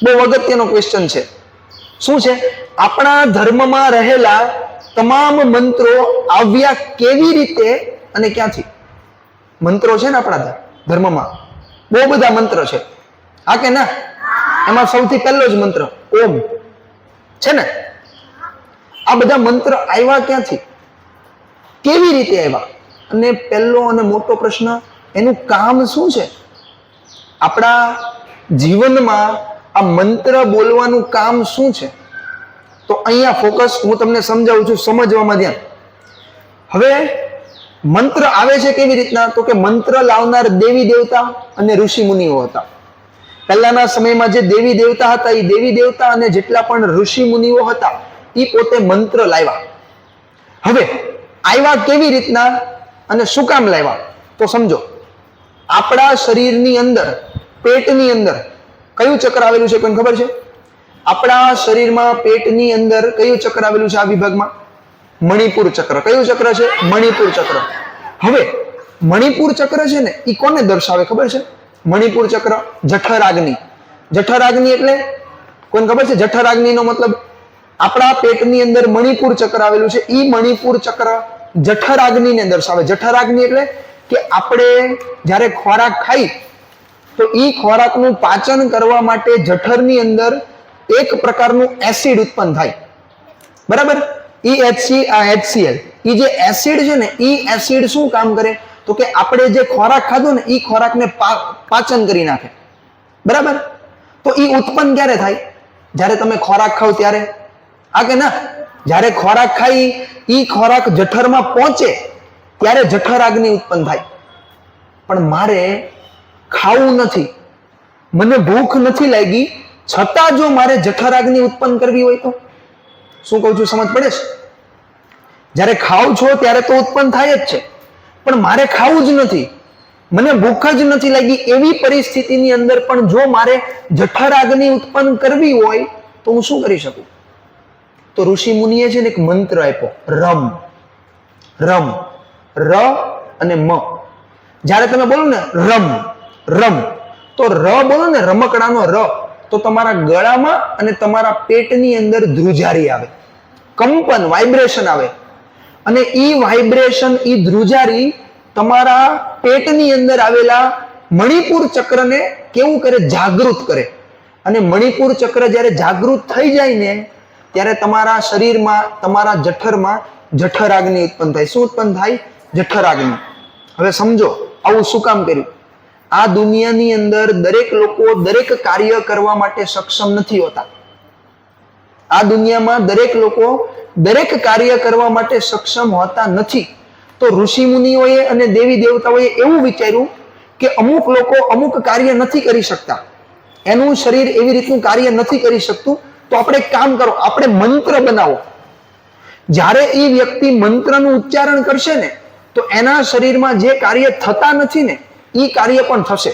બહુ અગત્યનો ક્વેશ્ચન છે. શું છે? આપણા ધર્મમાં રહેલા તમામ મંત્રો આવ્યા કેવી રીતે અને ક્યાંથી? મંત્રો છે ને આપણા ધર્મમાં બહુ બધા મંત્ર છે, હા કે ના? એમાં સૌથી પહેલો જ મંત્ર ઓમ છે ને. આ બધા મંત્ર આવ્યા ક્યાંથી, કેવી રીતે આવ્યા? અને પહેલો અને મોટો પ્રશ્ન, એનું કામ શું છે? આપણા જીવનમાં આ મંત્ર બોલવાનું કામ શું છે? તો અહીંયા ફોકસ હું તમને સમજાવું છું, સમજવામાં ધ્યાન. હવે મંત્ર આવે છે કેવી રીતના? તો કે મંત્ર લાવનાર દેવી દેવતા અને ઋષિ મુનિઓ હતા. પહેલાના સમયમાં જે દેવી દેવતા હતા, એ દેવી દેવતા અને જેટલા પણ ઋષિ મુનિઓ હતા, એ પોતે મંત્ર લાવ્યા. હવે આવ્યા કેવી રીતના અને શું કામ લાવ્યા? તો સમજો, આપણા શરીરની અંદર, પેટની અંદર કયું ચક્ર આવેલું છે? કોઈને ખબર છે? આપણા શરીરમાં પેટની અંદર કયું ચક્ર આવેલું છે? આ વિભાગમાં મણિપુર ચક્ર. કયું ચક્ર છે? મણિપુર ચક્ર. હવે મણિપુર ચક્ર છે ને, એ કોને દર્શાવે ખબર છે? મણિપુર ચક્ર જઠરાગ્નિ. જઠરાગ્નિ એટલે કોઈને ખબર છે? જઠરાગ્નિનો મતલબ આપણા પેટની અંદર મણિપુર ચક્ર આવેલું છે, એ મણિપુર ચક્ર જઠરાગ્નિને દર્શાવે. જઠરાગ્નિ એટલે કે આપણે જ્યારે ખોરાક ખાઈ તો એ ખોરાકનું પાચન કરવા માટે જઠરની અંદર એક પ્રકારનું એસિડ ઉત્પન્ન થાય, બરાબર? HCl. એ જે એસિડ છે ને, એ એસિડ શું કામ કરે? તો કે આપણે જે ખોરાક ખાધો ને, એ ખોરાકને પાચન કરી નાખે, બરાબર? તો એ ઉત્પન્ન ક્યારે થાય? જ્યારે તમે ખોરાક ખાવ ત્યારે, આ કે ના? જ્યારે ખોરાક ખાઈ એ ખોરાક જઠરમાં પહોંચે ત્યારે જઠરાગ્નિ ઉત્પન્ન થાય. પણ મારે ખાવું નથી, મને ભૂખ નથી લાગી, છતાં જો મારે જઠરાગ્નિ ઉત્પન્ન કરવી હોય તો શું કહું છું? સમજ પડે છે? જ્યારે ખાવ છો ત્યારે તો ઉત્પન્ન થાય જ છે, પણ મારે ખાવું જ નથી, મને ભૂખ જ નથી લાગી, એવી પરિસ્થિતિની અંદર પણ જો મારે જઠરાગ્નિ ઉત્પન્ન કરવી હોય તો હું શું કરી શકું? તો ઋષિ મુનિએ છે ને એક મંત્ર આપ્યો, રમ. રમ, ર અને મ. જ્યારે તમે બોલો ને રમ, રમ, તો ર બોલો ને, રમકડાનો ર, તો તમારા ગળામાં અને તમારા પેટની અંદર ધ્રુજારી આવે, કંપન, વાઇબ્રેશન આવે. અને ઈ વાઇબ્રેશન, ઈ ધ્રુજારી તમારા પેટની અંદર આવેલા મણિપુર ચક્રને કેવું કરે? જાગૃત કરે. અને મણિપુર ચક્ર જ્યારે જાગૃત થઈ જાય ને, ત્યારે તમારા શરીરમાં, તમારા જઠરમાં જઠરાગ્નિ ઉત્પન્ન થાય. શું ઉત્પન્ન થાય? જઠરાગ્નિ. હવે સમજો, આવું શું કામ કર્યું? આ દુનિયાની અંદર દરેક લોકો દરેક કાર્ય કરવા માટે સક્ષમ નથી હોતા. આ દુનિયામાં દરેક લોકો દરેક કાર્ય કરવા માટે સક્ષમ હોતા નથી. તો ઋષિ મુનિઓએ અને દેવી દેવતાઓએ એવું વિચાર્યું કે અમુક લોકો અમુક કાર્ય નથી કરી શકતા, એનું શરીર એવી રીતનું કાર્ય નથી કરી શકતું, તો આપણે એક કામ કરો, આપણે મંત્ર બનાવો. જ્યારે એ વ્યક્તિ મંત્રનું ઉચ્ચારણ કરશે ને, તો એના શરીરમાં જે કાર્ય થતા નથી ને, એ કાર્ય પણ થશે.